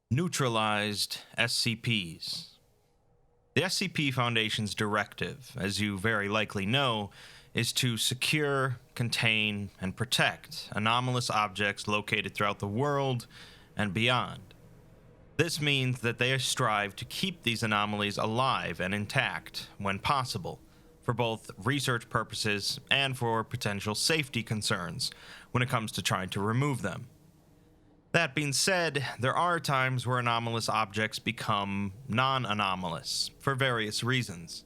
Neutralized SCPs. The SCP Foundation's directive, as you very likely know, is to secure, contain, and protect anomalous objects located throughout the world and beyond. This means that they strive to keep these anomalies alive and intact when possible, for both research purposes and for potential safety concerns when it comes to trying to remove them. That being said, there are times where anomalous objects become non-anomalous for various reasons.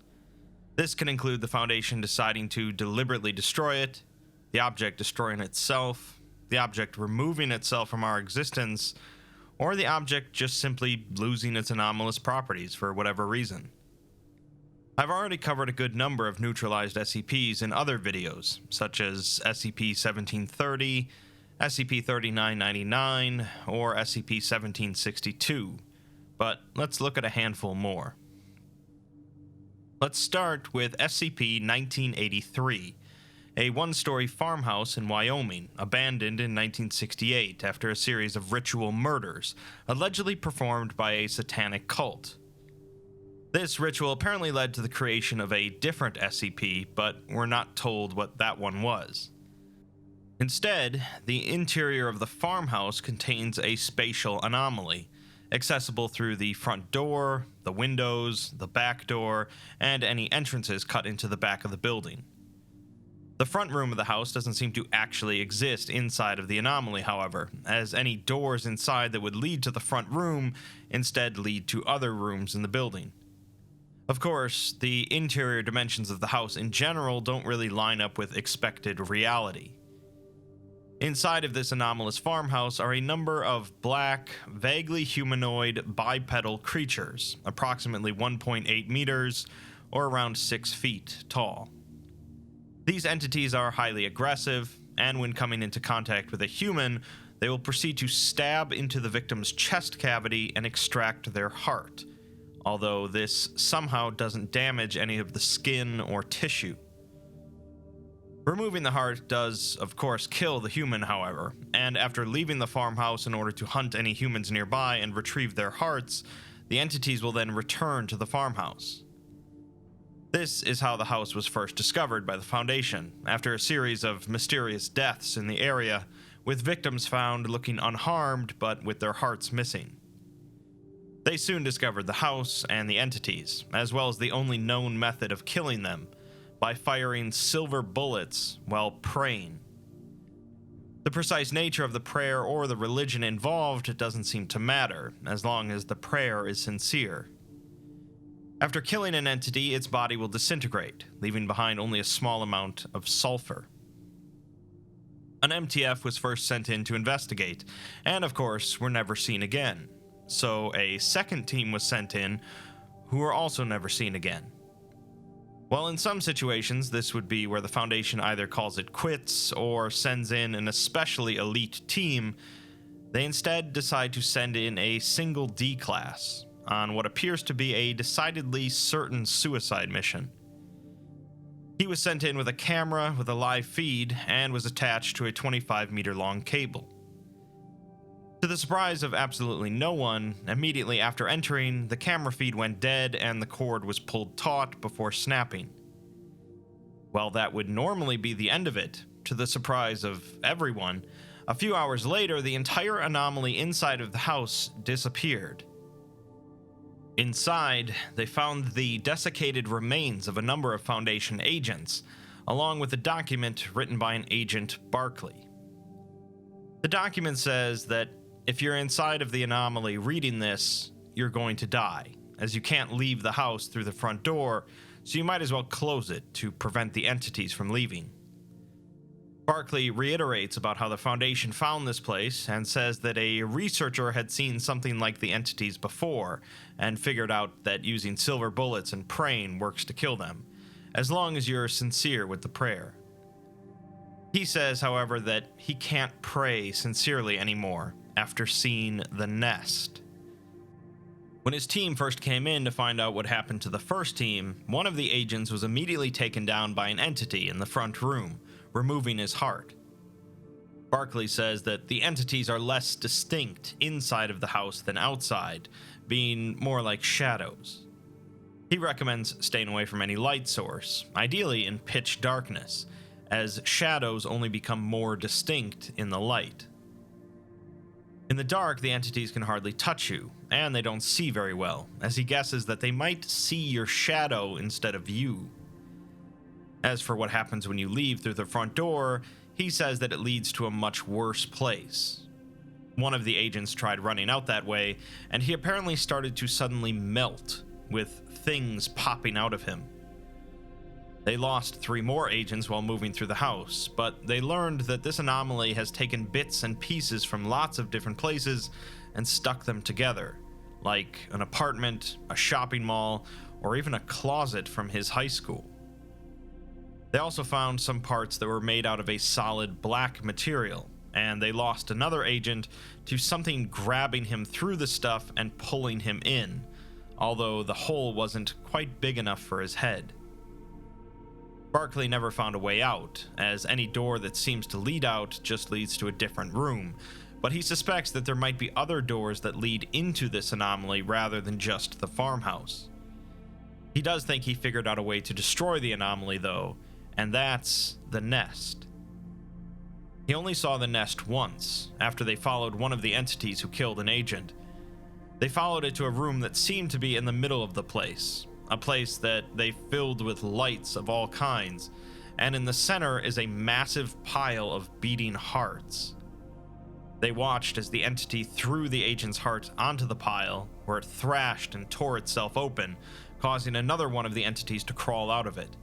This can include the Foundation deciding to deliberately destroy it, the object destroying itself, the object removing itself from our existence, or the object just simply losing its anomalous properties for whatever reason. I've already covered a good number of neutralized SCPs in other videos, such as SCP-1730, SCP-3999, or SCP-1762, but let's look at a handful more. Let's start with SCP-1983, a one-story farmhouse in Wyoming, abandoned in 1968 after a series of ritual murders, allegedly performed by a satanic cult. This ritual apparently led to the creation of a different SCP, but we're not told what that one was. Instead, the interior of the farmhouse contains a spatial anomaly, accessible through the front door, the windows, the back door, and any entrances cut into the back of the building. The front room of the house doesn't seem to actually exist inside of the anomaly, however, as any doors inside that would lead to the front room instead lead to other rooms in the building. Of course, the interior dimensions of the house in general don't really line up with expected reality. Inside of this anomalous farmhouse are a number of black, vaguely humanoid bipedal creatures, approximately 1.8 meters, or around 6 feet tall. These entities are highly aggressive, and when coming into contact with a human, they will proceed to stab into the victim's chest cavity and extract their heart, although this somehow doesn't damage any of the skin or tissue. Removing the heart does, of course, kill the human, however, and after leaving the farmhouse in order to hunt any humans nearby and retrieve their hearts, the entities will then return to the farmhouse. This is how the house was first discovered by the Foundation, after a series of mysterious deaths in the area, with victims found looking unharmed but with their hearts missing. They soon discovered the house and the entities, as well as the only known method of killing them, by firing silver bullets while praying. The precise nature of the prayer or the religion involved doesn't seem to matter, as long as the prayer is sincere. After killing an entity, its body will disintegrate, leaving behind only a small amount of sulfur. An MTF was first sent in to investigate, and of course, were never seen again. So a second team was sent in, who were also never seen again. While in some situations this would be where the Foundation either calls it quits or sends in an especially elite team, they instead decide to send in a single D-class on what appears to be a decidedly certain suicide mission. He was sent in with a camera with a live feed and was attached to a 25-meter-long cable. To the surprise of absolutely no one, immediately after entering, the camera feed went dead and the cord was pulled taut before snapping. While that would normally be the end of it, to the surprise of everyone, a few hours later the entire anomaly inside of the house disappeared. Inside, they found the desiccated remains of a number of Foundation agents, along with a document written by an Agent Barkley. The document says that if you're inside of the anomaly reading this, you're going to die, as you can't leave the house through the front door, so you might as well close it to prevent the entities from leaving. Barkley reiterates about how the Foundation found this place and says that a researcher had seen something like the entities before and figured out that using silver bullets and praying works to kill them, as long as you're sincere with the prayer. He says, however, that he can't pray sincerely anymore after seeing the nest. When his team first came in to find out what happened to the first team, one of the agents was immediately taken down by an entity in the front room, removing his heart. Barkley says that the entities are less distinct inside of the house than outside, being more like shadows. He recommends staying away from any light source, ideally in pitch darkness, as shadows only become more distinct in the light. In the dark, the entities can hardly touch you, and they don't see very well, as he guesses that they might see your shadow instead of you. As for what happens when you leave through the front door, he says that it leads to a much worse place. One of the agents tried running out that way, and he apparently started to suddenly melt, with things popping out of him. They lost 3 more agents while moving through the house, but they learned that this anomaly has taken bits and pieces from lots of different places and stuck them together, like an apartment, a shopping mall, or even a closet from his high school. They also found some parts that were made out of a solid black material, and they lost another agent to something grabbing him through the stuff and pulling him in, although the hole wasn't quite big enough for his head. Barkley never found a way out, as any door that seems to lead out just leads to a different room, but he suspects that there might be other doors that lead into this anomaly rather than just the farmhouse. He does think he figured out a way to destroy the anomaly, though, and that's the nest. He only saw the nest once, after they followed one of the entities who killed an agent. They followed it to a room that seemed to be in the middle of the place, a place that they filled with lights of all kinds, and in the center is a massive pile of beating hearts. They watched as the entity threw the agent's heart onto the pile, where it thrashed and tore itself open, causing another one of the entities to crawl out of it.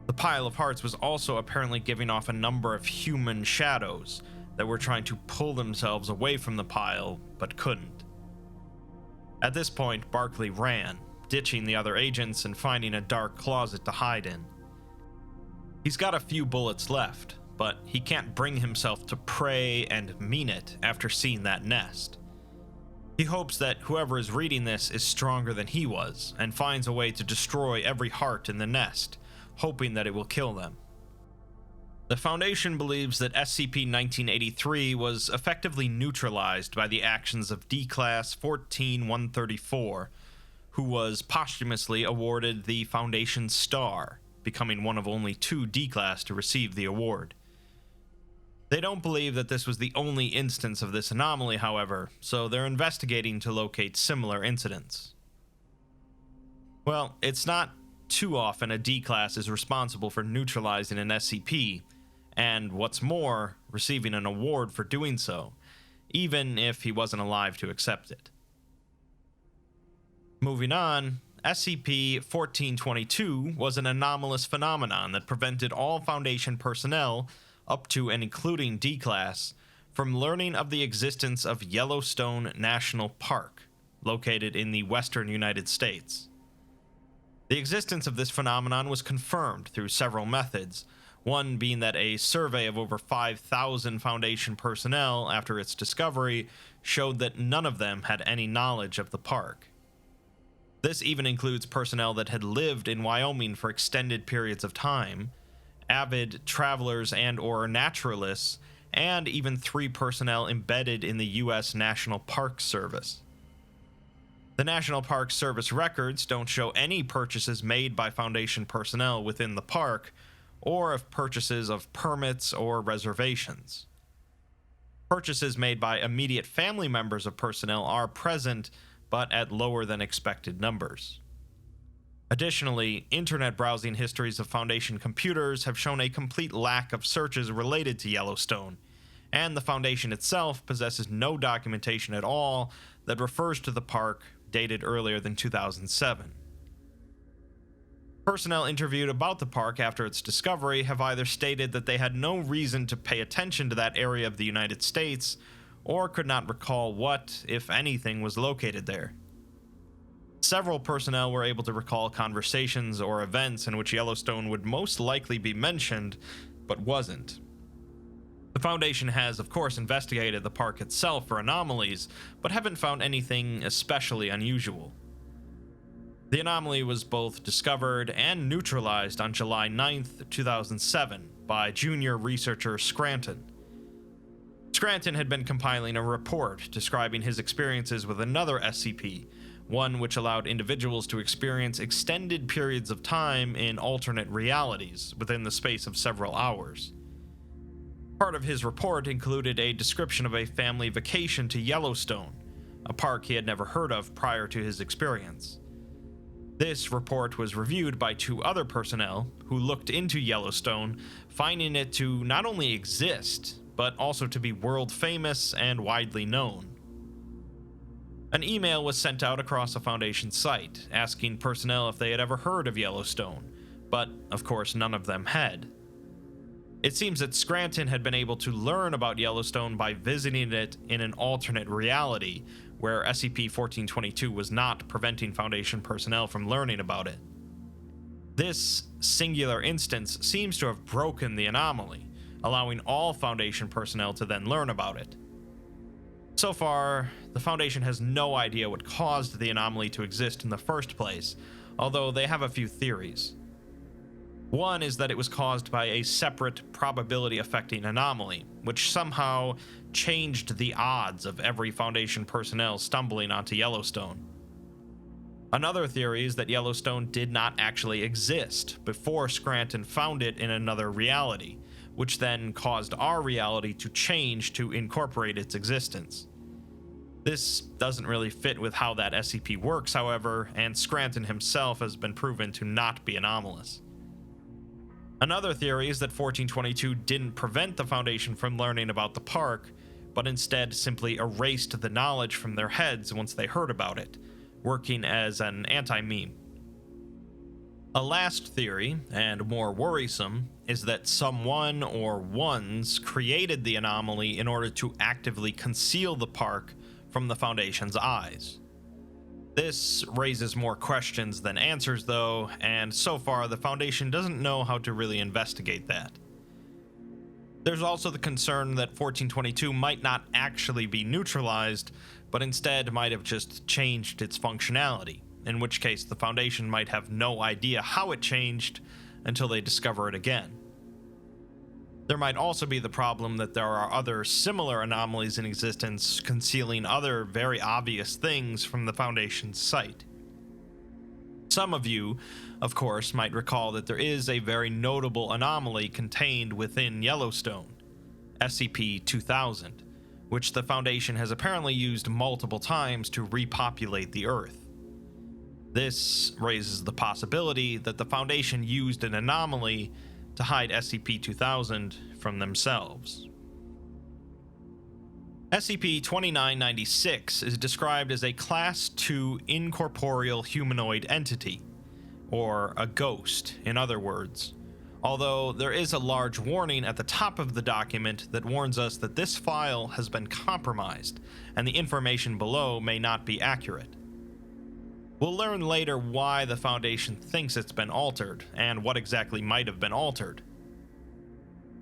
The pile of hearts was also apparently giving off a number of human shadows that were trying to pull themselves away from the pile, but couldn't. At this point, Barkley ran, ditching the other agents and finding a dark closet to hide in. He's got a few bullets left, but he can't bring himself to pray and mean it after seeing that nest. He hopes that whoever is reading this is stronger than he was, and finds a way to destroy every heart in the nest, hoping that it will kill them. The Foundation believes that SCP-1983 was effectively neutralized by the actions of D-Class 14134, who was posthumously awarded the Foundation Star, becoming one of only 2 D-Class to receive the award. They don't believe that this was the only instance of this anomaly, however, so they're investigating to locate similar incidents. Well, it's not too often a D-Class is responsible for neutralizing an SCP, and what's more, receiving an award for doing so, even if he wasn't alive to accept it. Moving on, SCP-1422 was an anomalous phenomenon that prevented all Foundation personnel, up to and including D-Class, from learning of the existence of Yellowstone National Park, located in the western United States. The existence of this phenomenon was confirmed through several methods, one being that a survey of over 5,000 Foundation personnel after its discovery showed that none of them had any knowledge of the park. This even includes personnel that had lived in Wyoming for extended periods of time, avid travelers and/or naturalists, and even 3 personnel embedded in the U.S. National Park Service. The National Park Service records don't show any purchases made by Foundation personnel within the park, or of purchases of permits or reservations. Purchases made by immediate family members of personnel are present, but at lower than expected numbers. Additionally, internet browsing histories of Foundation computers have shown a complete lack of searches related to Yellowstone, and the Foundation itself possesses no documentation at all that refers to the park dated earlier than 2007. Personnel interviewed about the park after its discovery have either stated that they had no reason to pay attention to that area of the United States, or could not recall what, if anything, was located there. Several personnel were able to recall conversations or events in which Yellowstone would most likely be mentioned, but wasn't. The Foundation has, of course, investigated the park itself for anomalies, but haven't found anything especially unusual. The anomaly was both discovered and neutralized on July 9th, 2007 by junior researcher Scranton. Scranton had been compiling a report describing his experiences with another SCP, one which allowed individuals to experience extended periods of time in alternate realities within the space of several hours. Part of his report included a description of a family vacation to Yellowstone, a park he had never heard of prior to his experience. This report was reviewed by 2 other personnel who looked into Yellowstone, finding it to not only exist, but also to be world famous and widely known. An email was sent out across the Foundation site, asking personnel if they had ever heard of Yellowstone, but of course none of them had. It seems that Scranton had been able to learn about Yellowstone by visiting it in an alternate reality, where SCP-1422 was not preventing Foundation personnel from learning about it. This singular instance seems to have broken the anomaly, allowing all Foundation personnel to then learn about it. So far, the Foundation has no idea what caused the anomaly to exist in the first place, although they have a few theories. One is that it was caused by a separate probability-affecting anomaly, which somehow changed the odds of every Foundation personnel stumbling onto Yellowstone. Another theory is that Yellowstone did not actually exist before Scranton found it in another reality, which then caused our reality to change to incorporate its existence. This doesn't really fit with how that SCP works, however, and Scranton himself has been proven to not be anomalous. Another theory is that 1422 didn't prevent the Foundation from learning about the park, but instead simply erased the knowledge from their heads once they heard about it, working as an anti-meme. A last theory, and more worrisome, is that someone or ones created the anomaly in order to actively conceal the park from the Foundation's eyes. This raises more questions than answers, though, and so far the Foundation doesn't know how to really investigate that. There's also the concern that 1422 might not actually be neutralized, but instead might have just changed its functionality, in which case the Foundation might have no idea how it changed until they discover it again. There might also be the problem that there are other similar anomalies in existence concealing other very obvious things from the Foundation's site. Some of you, of course, might recall that there is a very notable anomaly contained within Yellowstone, SCP-2000, which the Foundation has apparently used multiple times to repopulate the Earth. This raises the possibility that the Foundation used an anomaly to hide SCP-2000 from themselves. SCP-2996 is described as a Class II incorporeal humanoid entity, or a ghost, in other words, although there is a large warning at the top of the document that warns us that this file has been compromised, and the information below may not be accurate. We'll learn later why the Foundation thinks it's been altered, and what exactly might have been altered.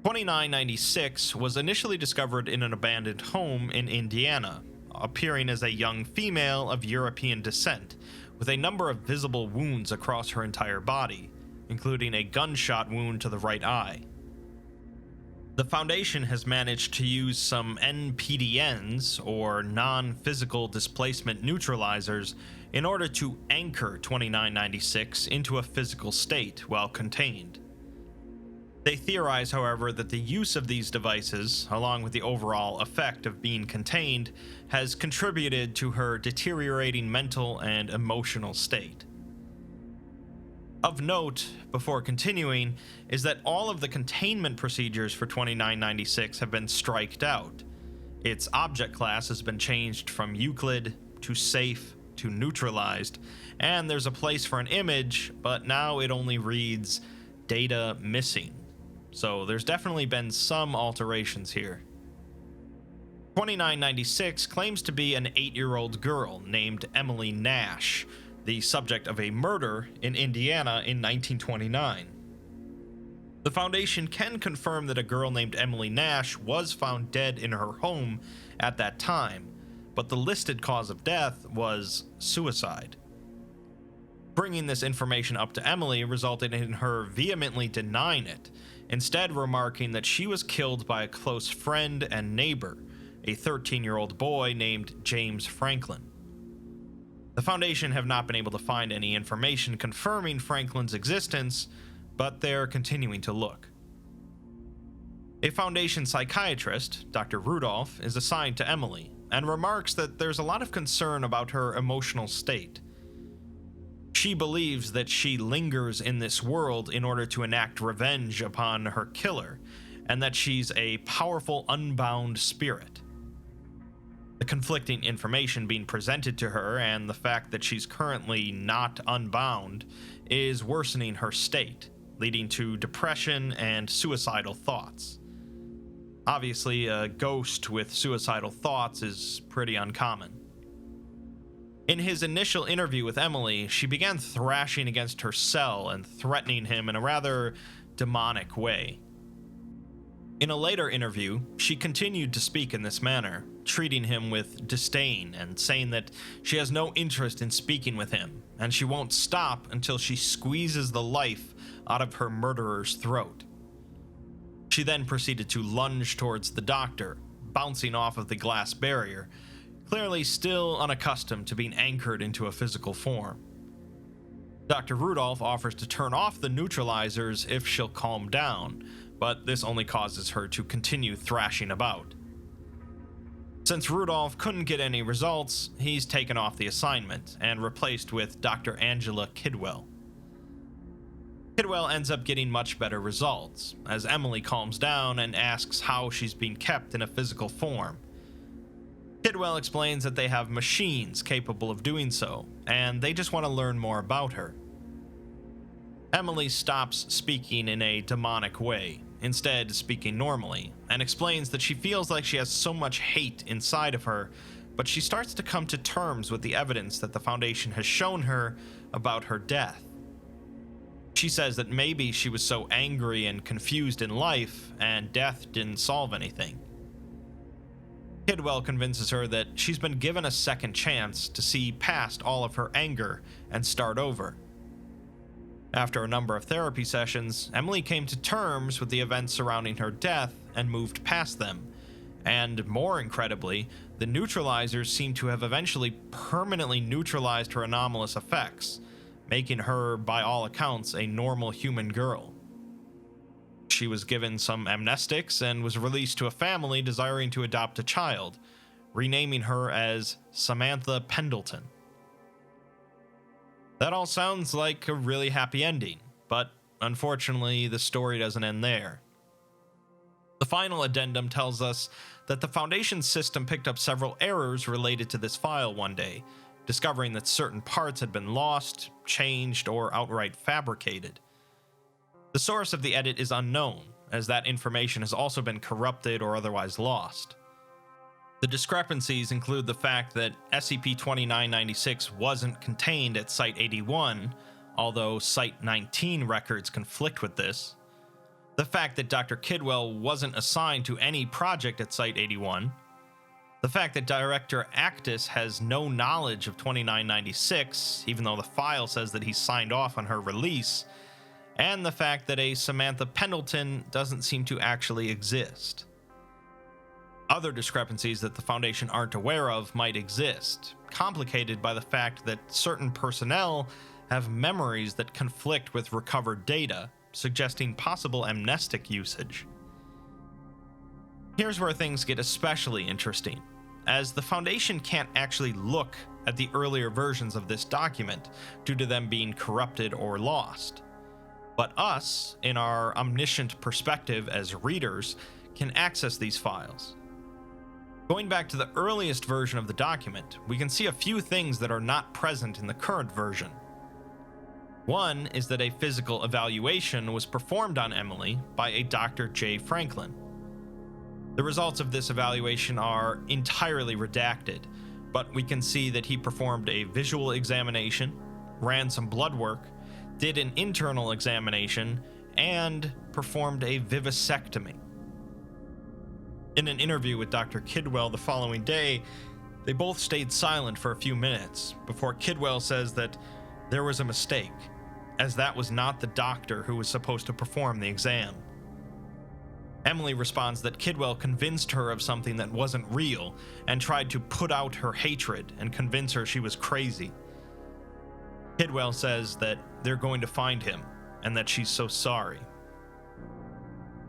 2996 was initially discovered in an abandoned home in Indiana, appearing as a young female of European descent, with a number of visible wounds across her entire body, including a gunshot wound to the right eye. The Foundation has managed to use some NPDNs, or non-physical displacement neutralizers, in order to anchor 2996 into a physical state while contained. They theorize, however, that the use of these devices, along with the overall effect of being contained, has contributed to her deteriorating mental and emotional state. Of note, before continuing, is that all of the containment procedures for 2996 have been striked out. Its object class has been changed from Euclid to safe to neutralized, and there's a place for an image, but now it only reads data missing. So there's definitely been some alterations here. 2996 claims to be an 8-year-old girl named Emily Nash, the subject of a murder in Indiana in 1929. The Foundation can confirm that a girl named Emily Nash was found dead in her home at that time, but the listed cause of death was suicide. Bringing this information up to Emily resulted in her vehemently denying it, instead remarking that she was killed by a close friend and neighbor, a 13-year-old boy named James Franklin. The Foundation have not been able to find any information confirming Franklin's existence, but they're continuing to look. A Foundation psychiatrist, Dr. Rudolph, is assigned to Emily and remarks that there's a lot of concern about her emotional state. She believes that she lingers in this world in order to enact revenge upon her killer, and that she's a powerful, unbound spirit. The conflicting information being presented to her and the fact that she's currently not unbound is worsening her state, leading to depression and suicidal thoughts. Obviously, a ghost with suicidal thoughts is pretty uncommon. In his initial interview with Emily, she began thrashing against her cell and threatening him in a rather demonic way. In a later interview, she continued to speak in this manner, treating him with disdain and saying that she has no interest in speaking with him, and she won't stop until she squeezes the life out of her murderer's throat. She then proceeded to lunge towards the doctor, bouncing off of the glass barrier, clearly still unaccustomed to being anchored into a physical form. Dr. Rudolph offers to turn off the neutralizers if she'll calm down, but this only causes her to continue thrashing about. Since Rudolph couldn't get any results, he's taken off the assignment and replaced with Dr. Angela Kidwell. Kidwell ends up getting much better results, as Emily calms down and asks how she's being kept in a physical form. Kidwell explains that they have machines capable of doing so, and they just want to learn more about her. Emily stops speaking in a demonic way, instead speaking normally, and explains that she feels like she has so much hate inside of her, but she starts to come to terms with the evidence that the Foundation has shown her about her death. She says that maybe she was so angry and confused in life, and death didn't solve anything. Kidwell convinces her that she's been given a second chance to see past all of her anger and start over. After a number of therapy sessions, Emily came to terms with the events surrounding her death and moved past them, and more incredibly, the neutralizers seem to have eventually permanently neutralized her anomalous effects, making her, by all accounts, a normal human girl. She was given some amnestics and was released to a family desiring to adopt a child, renaming her as Samantha Pendleton. That all sounds like a really happy ending, but unfortunately the story doesn't end there. The final addendum tells us that the Foundation's system picked up several errors related to this file one day, discovering that certain parts had been lost, changed, or outright fabricated. The source of the edit is unknown, as that information has also been corrupted or otherwise lost. The discrepancies include the fact that SCP-2996 wasn't contained at Site-81, although Site-19 records conflict with this, the fact that Dr. Kidwell wasn't assigned to any project at Site-81, the fact that Director Actus has no knowledge of 2996, even though the file says that he signed off on her release, and the fact that a Samantha Pendleton doesn't seem to actually exist. Other discrepancies that the Foundation aren't aware of might exist, complicated by the fact that certain personnel have memories that conflict with recovered data, suggesting possible amnestic usage. Here's where things get especially interesting, as the Foundation can't actually look at the earlier versions of this document due to them being corrupted or lost. But us, in our omniscient perspective as readers, can access these files. Going back to the earliest version of the document, we can see a few things that are not present in the current version. One is that a physical evaluation was performed on Emily by a Dr. J. Franklin. The results of this evaluation are entirely redacted, but we can see that he performed a visual examination, ran some blood work, did an internal examination, and performed a vivisectomy. In an interview with Dr. Kidwell the following day, they both stayed silent for a few minutes before Kidwell says that there was a mistake, as that was not the doctor who was supposed to perform the exam. Emily responds that Kidwell convinced her of something that wasn't real and tried to put out her hatred and convince her she was crazy. Kidwell says that they're going to find him and that she's so sorry.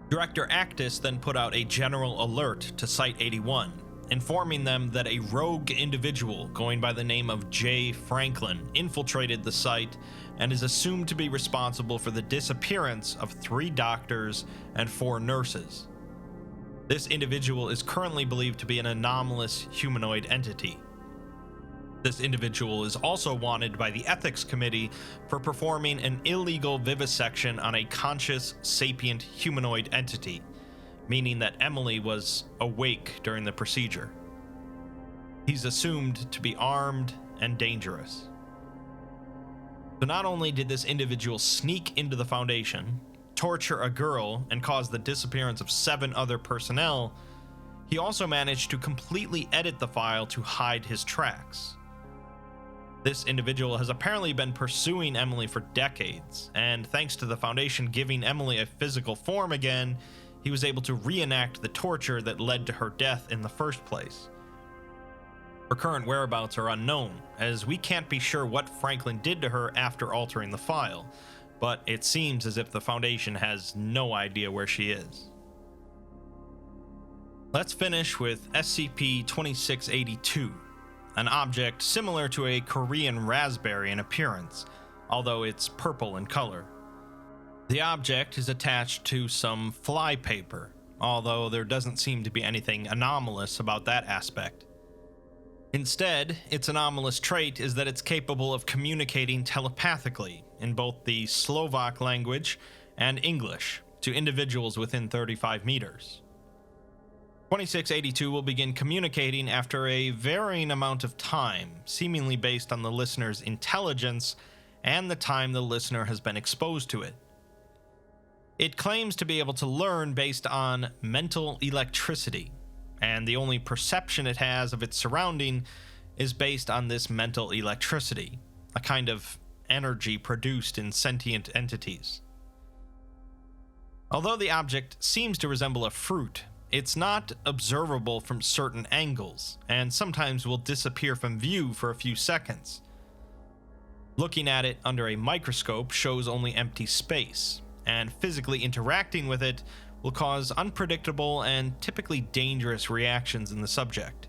Director Actus then put out a general alert to Site-81, informing them that a rogue individual going by the name of J. Franklin infiltrated the site and is assumed to be responsible for the disappearance of 3 doctors and 4 nurses. This individual is currently believed to be an anomalous humanoid entity. This individual is also wanted by the Ethics Committee for performing an illegal vivisection on a conscious, sapient humanoid entity, meaning that Emily was awake during the procedure. He's assumed to be armed and dangerous. So not only did this individual sneak into the Foundation, torture a girl, and cause the disappearance of 7 other personnel, he also managed to completely edit the file to hide his tracks. This individual has apparently been pursuing Emily for decades, and thanks to the Foundation giving Emily a physical form again, he was able to reenact the torture that led to her death in the first place. Her current whereabouts are unknown, as we can't be sure what Franklin did to her after altering the file, but it seems as if the Foundation has no idea where she is. Let's finish with SCP-2682, an object similar to a Korean raspberry in appearance, although it's purple in color. The object is attached to some fly paper, although there doesn't seem to be anything anomalous about that aspect. Instead, its anomalous trait is that it's capable of communicating telepathically in both the Slovak language and English to individuals within 35 meters. 2682 will begin communicating after a varying amount of time, seemingly based on the listener's intelligence and the time the listener has been exposed to it. It claims to be able to learn based on mental electricity, and the only perception it has of its surrounding is based on this mental electricity, a kind of energy produced in sentient entities. Although the object seems to resemble a fruit, it's not observable from certain angles, and sometimes will disappear from view for a few seconds. Looking at it under a microscope shows only empty space, and physically interacting with it will cause unpredictable and typically dangerous reactions in the subject.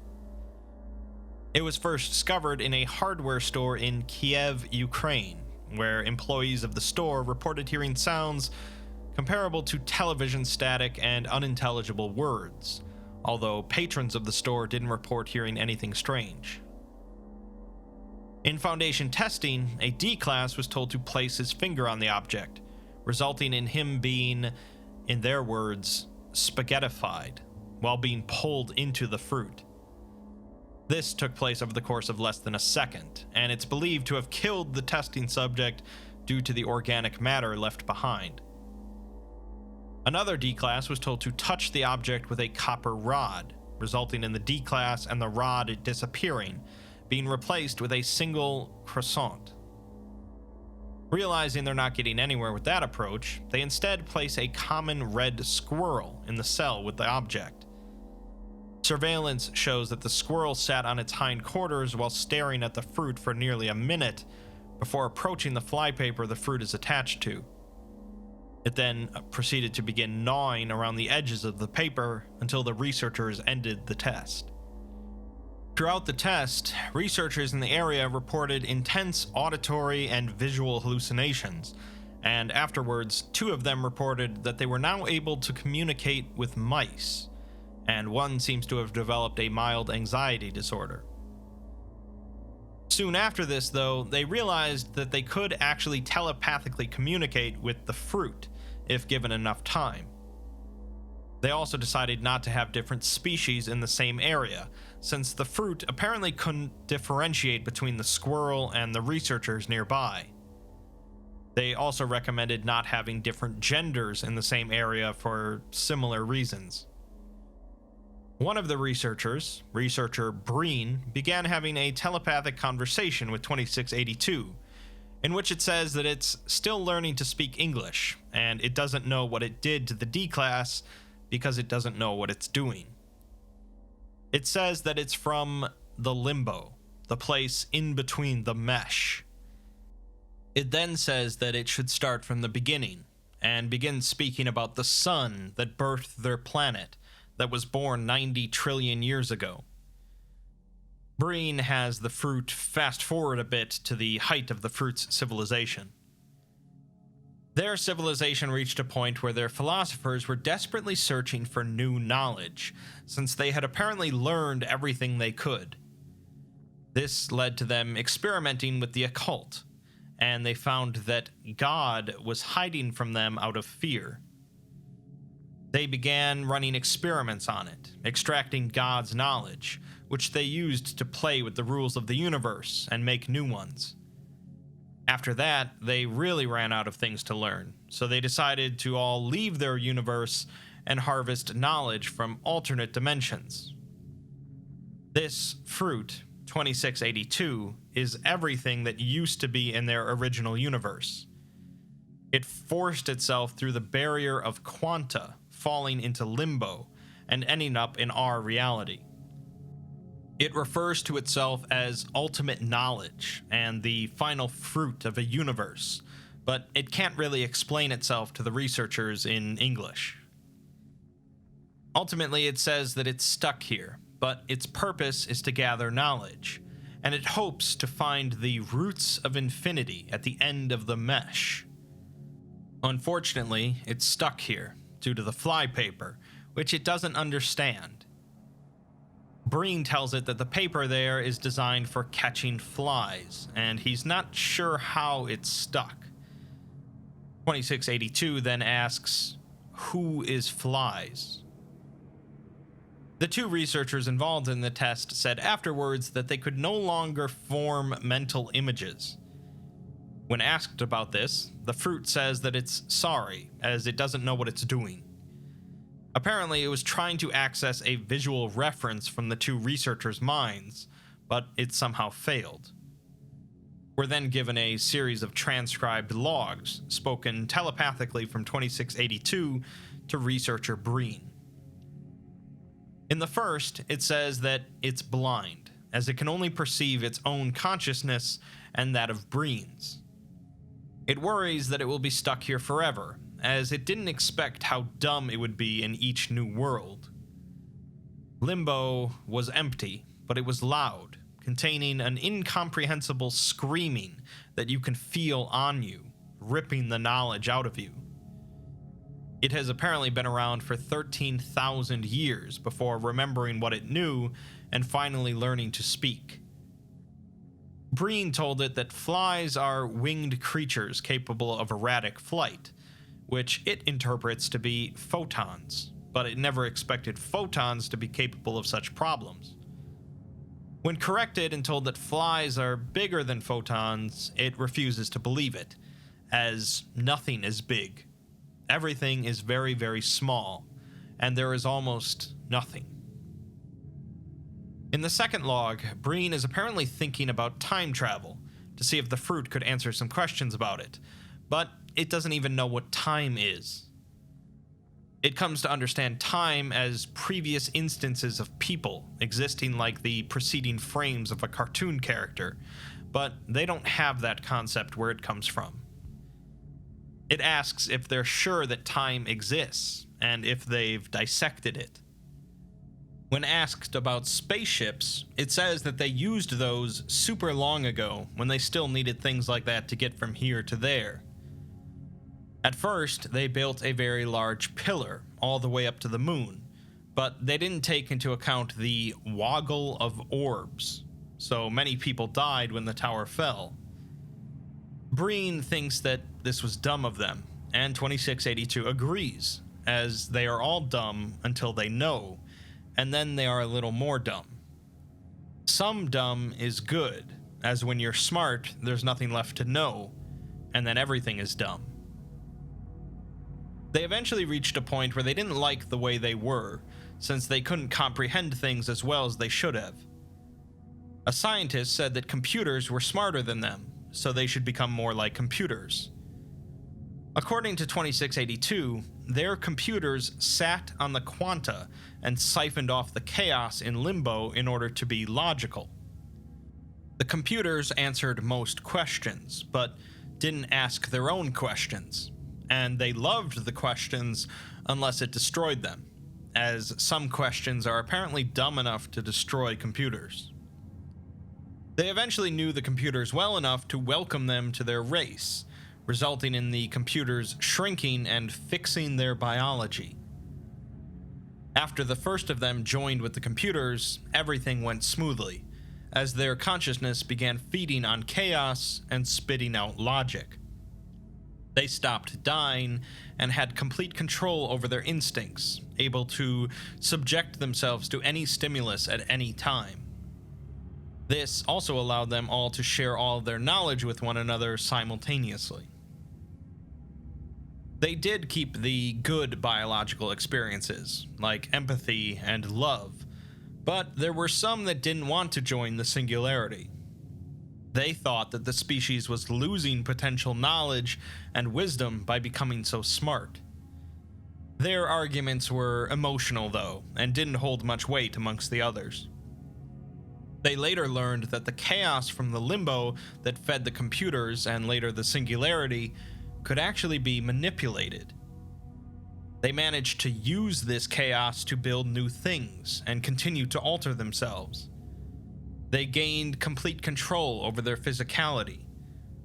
It was first discovered in a hardware store in Kiev, Ukraine, where employees of the store reported hearing sounds comparable to television static and unintelligible words, although patrons of the store didn't report hearing anything strange. In Foundation testing, a D-Class was told to place his finger on the object, resulting in him being, in their words, spaghettified, while being pulled into the fruit. This took place over the course of less than a second, and it's believed to have killed the testing subject due to the organic matter left behind. Another D-Class was told to touch the object with a copper rod, resulting in the D-Class and the rod disappearing, being replaced with a single croissant. Realizing they're not getting anywhere with that approach, they instead place a common red squirrel in the cell with the object. Surveillance shows that the squirrel sat on its hindquarters while staring at the fruit for nearly a minute before approaching the flypaper the fruit is attached to. It then proceeded to begin gnawing around the edges of the paper until the researchers ended the test. Throughout the test, researchers in the area reported intense auditory and visual hallucinations, and afterwards, 2 of them reported that they were now able to communicate with mice, and one seems to have developed a mild anxiety disorder. Soon after this, though, they realized that they could actually telepathically communicate with the fruit if given enough time. They also decided not to have different species in the same area, since the fruit apparently couldn't differentiate between the squirrel and the researchers nearby. They also recommended not having different genders in the same area for similar reasons. One of the researchers, researcher Breen, began having a telepathic conversation with 2682, in which it says that it's still learning to speak English, and it doesn't know what it did to the D-Class, because it doesn't know what it's doing. It says that it's from the limbo, the place in between the mesh. It then says that it should start from the beginning, and begin speaking about the sun that birthed their planet, that was born 90 trillion years ago. Breen has the fruit fast forward a bit to the height of the fruit's civilization. Their civilization reached a point where their philosophers were desperately searching for new knowledge, since they had apparently learned everything they could. This led to them experimenting with the occult, and they found that God was hiding from them out of fear. They began running experiments on it, extracting God's knowledge, which they used to play with the rules of the universe and make new ones. After that, they really ran out of things to learn, so they decided to all leave their universe and harvest knowledge from alternate dimensions. This fruit, 2682, is everything that used to be in their original universe. It forced itself through the barrier of quanta, falling into limbo, and ending up in our reality. It refers to itself as ultimate knowledge and the final fruit of a universe, but it can't really explain itself to the researchers in English. Ultimately, it says that it's stuck here, but its purpose is to gather knowledge, and it hopes to find the roots of infinity at the end of the mesh. Unfortunately, it's stuck here due to the flypaper, which it doesn't understand. Breen tells it that the paper there is designed for catching flies, and he's not sure how it's stuck. 2682 then asks, "Who is flies?" The two researchers involved in the test said afterwards that they could no longer form mental images. When asked about this, the fruit says that it's sorry, as it doesn't know what it's doing. Apparently, it was trying to access a visual reference from the two researchers' minds, but it somehow failed. We're then given a series of transcribed logs, spoken telepathically from 2682 to researcher Breen. In the first, it says that it's blind, as it can only perceive its own consciousness and that of Breen's. It worries that it will be stuck here forever, as it didn't expect how dumb it would be in each new world. Limbo was empty, but it was loud, containing an incomprehensible screaming that you can feel on you, ripping the knowledge out of you. It has apparently been around for 13,000 years before remembering what it knew and finally learning to speak. Breen told it that flies are winged creatures capable of erratic flight, which it interprets to be photons, but it never expected photons to be capable of such problems. When corrected and told that flies are bigger than photons, it refuses to believe it, as nothing is big. Everything is very, very small, and there is almost nothing. In the second log, Breen is apparently thinking about time travel, to see if the fruit could answer some questions about it, but it doesn't even know what time is. It comes to understand time as previous instances of people existing like the preceding frames of a cartoon character, but they don't have that concept where it comes from. It asks if they're sure that time exists, and if they've dissected it. When asked about spaceships, it says that they used those super long ago when they still needed things like that to get from here to there. At first, they built a very large pillar all the way up to the moon, but they didn't take into account the woggle of orbs, so many people died when the tower fell. Breen thinks that this was dumb of them, and 2682 agrees, as they are all dumb until they know, and then they are a little more dumb. Some dumb is good, as when you're smart, there's nothing left to know, and then everything is dumb. They eventually reached a point where they didn't like the way they were, since they couldn't comprehend things as well as they should have. A scientist said that computers were smarter than them, so they should become more like computers. According to 2682, their computers sat on the quanta and siphoned off the chaos in limbo in order to be logical. The computers answered most questions, but didn't ask their own questions, and they loved the questions unless it destroyed them, as some questions are apparently dumb enough to destroy computers. They eventually knew the computers well enough to welcome them to their race, resulting in the computers shrinking and fixing their biology. After the first of them joined with the computers, everything went smoothly, as their consciousness began feeding on chaos and spitting out logic. They stopped dying and had complete control over their instincts, able to subject themselves to any stimulus at any time. This also allowed them all to share all of their knowledge with one another simultaneously. They did keep the good biological experiences, like empathy and love, but there were some that didn't want to join the singularity. They thought that the species was losing potential knowledge and wisdom by becoming so smart. Their arguments were emotional, though, and didn't hold much weight amongst the others. They later learned that the chaos from the limbo that fed the computers and later the singularity could actually be manipulated. They managed to use this chaos to build new things and continue to alter themselves. They gained complete control over their physicality,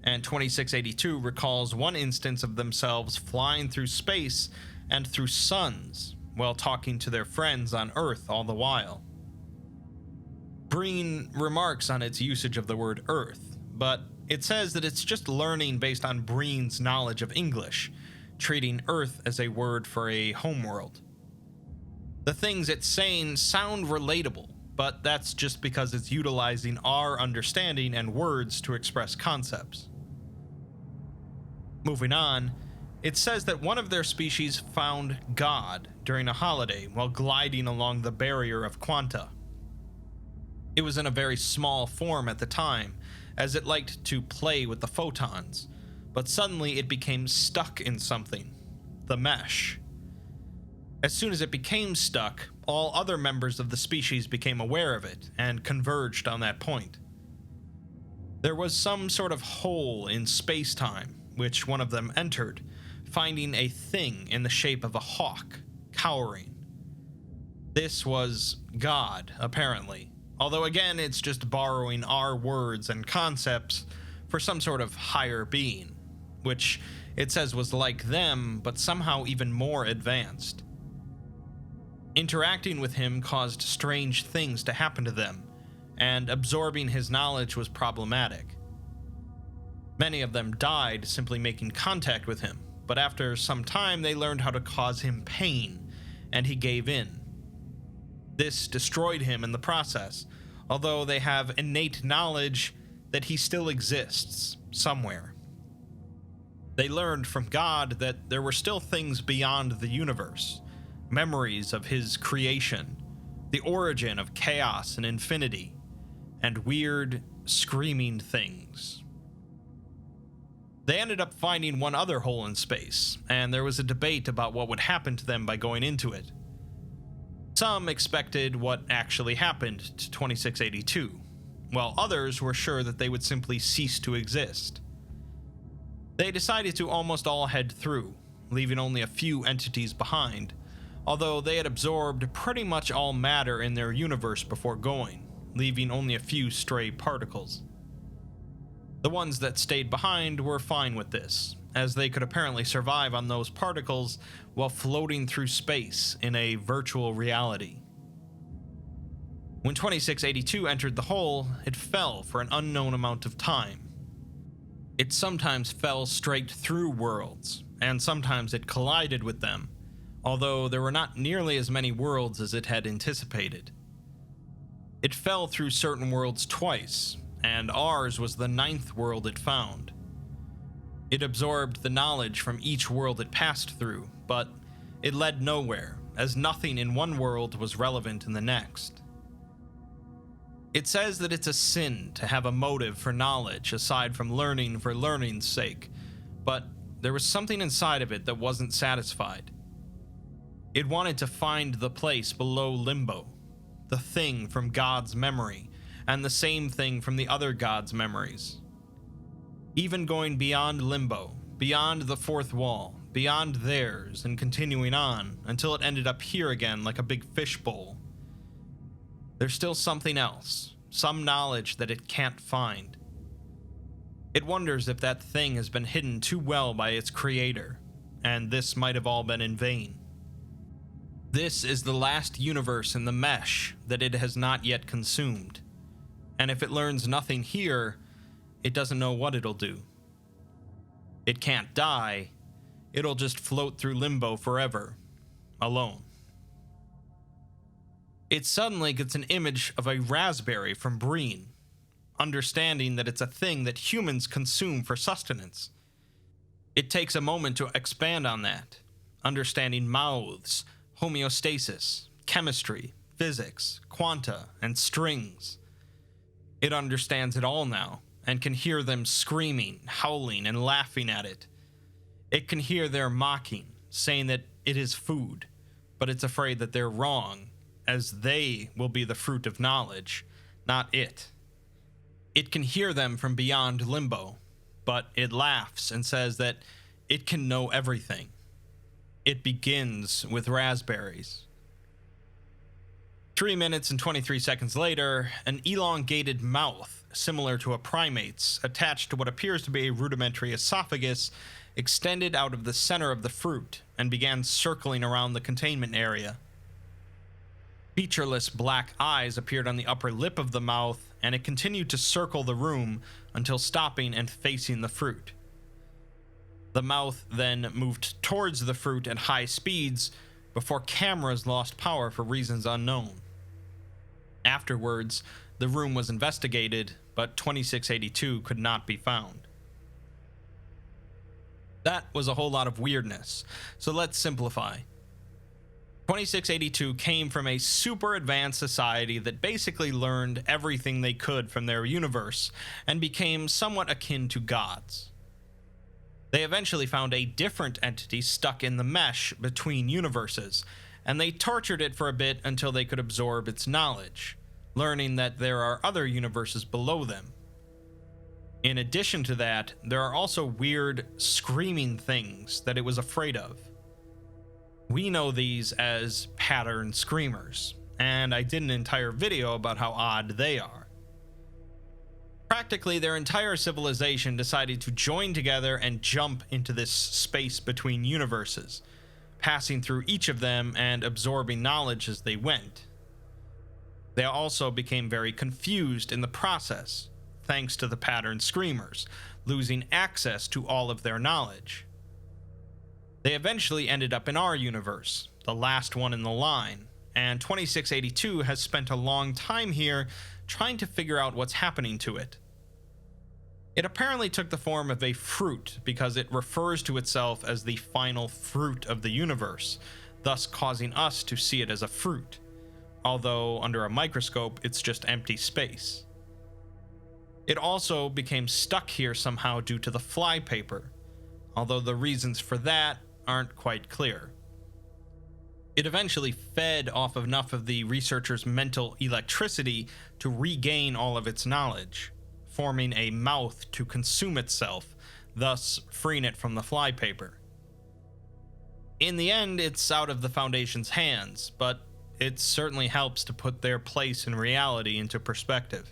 and 2682 recalls one instance of themselves flying through space and through suns while talking to their friends on Earth all the while. Breen remarks on its usage of the word Earth, but it says that it's just learning based on Breen's knowledge of English, treating Earth as a word for a homeworld. The things it's saying sound relatable, but that's just because it's utilizing our understanding and words to express concepts. Moving on, it says that one of their species found God during a holiday while gliding along the barrier of quanta. It was in a very small form at the time, as it liked to play with the photons, but suddenly it became stuck in something, the mesh. As soon as it became stuck, all other members of the species became aware of it and converged on that point. There was some sort of hole in space-time, which one of them entered, finding a thing in the shape of a hawk, cowering. This was God, apparently, although again it's just borrowing our words and concepts for some sort of higher being, which it says was like them, but somehow even more advanced. Interacting with him caused strange things to happen to them, and absorbing his knowledge was problematic. Many of them died simply making contact with him, but after some time they learned how to cause him pain, and he gave in. This destroyed him in the process, although they have innate knowledge that he still exists somewhere. They learned from God that there were still things beyond the universe, memories of his creation, the origin of chaos and infinity, and weird, screaming things. They ended up finding one other hole in space, and there was a debate about what would happen to them by going into it. Some expected what actually happened to 2682, while others were sure that they would simply cease to exist. They decided to almost all head through, leaving only a few entities behind, although they had absorbed pretty much all matter in their universe before going, leaving only a few stray particles. The ones that stayed behind were fine with this, as they could apparently survive on those particles while floating through space in a virtual reality. When 2682 entered the hole, it fell for an unknown amount of time. It sometimes fell straight through worlds, and sometimes it collided with them, although there were not nearly as many worlds as it had anticipated. It fell through certain worlds twice, and ours was the 9th world it found. It absorbed the knowledge from each world it passed through, but it led nowhere, as nothing in one world was relevant in the next. It says that it's a sin to have a motive for knowledge aside from learning for learning's sake, but there was something inside of it that wasn't satisfied. It wanted to find the place below limbo, the thing from God's memory, and the same thing from the other gods' memories. Even going beyond limbo, beyond the fourth wall, beyond theirs, and continuing on until it ended up here again like a big fishbowl. There's still something else, some knowledge that it can't find. It wonders if that thing has been hidden too well by its creator, and this might have all been in vain. This is the last universe in the mesh that it has not yet consumed, and if it learns nothing here, it doesn't know what it'll do. It can't die, it'll just float through limbo forever, alone. It suddenly gets an image of a raspberry from Breen, understanding that it's a thing that humans consume for sustenance. It takes a moment to expand on that, understanding mouths, homeostasis, chemistry, physics, quanta, and strings. It understands it all now, and can hear them screaming, howling, and laughing at it. It can hear their mocking, saying that it is food, but it's afraid that they're wrong, as they will be the fruit of knowledge, not it. It can hear them from beyond limbo, but it laughs and says that it can know everything. It begins with raspberries. 3 minutes and 23 seconds later, an elongated mouth, similar to a primate's, attached to what appears to be a rudimentary esophagus, extended out of the center of the fruit and began circling around the containment area. Featureless black eyes appeared on the upper lip of the mouth, and it continued to circle the room until stopping and facing the fruit. The mouth then moved towards the fruit at high speeds before cameras lost power for reasons unknown. Afterwards, the room was investigated, but 2682 could not be found. That was a whole lot of weirdness, so let's simplify. 2682 came from a super advanced society that basically learned everything they could from their universe and became somewhat akin to gods. They eventually found a different entity stuck in the mesh between universes, and they tortured it for a bit until they could absorb its knowledge, learning that there are other universes below them. In addition to that, there are also weird, screaming things that it was afraid of. We know these as pattern screamers, and I did an entire video about how odd they are. Practically, their entire civilization decided to join together and jump into this space between universes, passing through each of them and absorbing knowledge as they went. They also became very confused in the process, thanks to the pattern screamers, losing access to all of their knowledge. They eventually ended up in our universe, the last one in the line, and 2682 has spent a long time here trying to figure out what's happening to it. It apparently took the form of a fruit because it refers to itself as the final fruit of the universe, thus causing us to see it as a fruit, although under a microscope it's just empty space. It also became stuck here somehow due to the flypaper, although the reasons for that aren't quite clear. It eventually fed off of enough of the researcher's mental electricity to regain all of its knowledge, forming a mouth to consume itself, thus freeing it from the flypaper. In the end, it's out of the Foundation's hands, but it certainly helps to put their place in reality into perspective.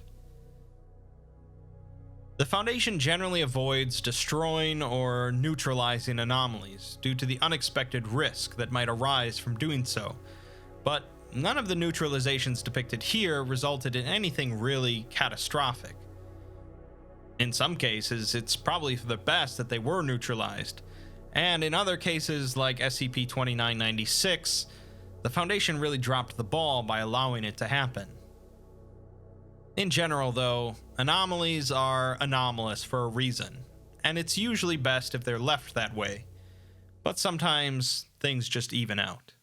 The Foundation generally avoids destroying or neutralizing anomalies due to the unexpected risk that might arise from doing so, but none of the neutralizations depicted here resulted in anything really catastrophic. In some cases, it's probably for the best that they were neutralized, and in other cases, like SCP-2996, the Foundation really dropped the ball by allowing it to happen. In general, though, anomalies are anomalous for a reason, and it's usually best if they're left that way, but sometimes things just even out.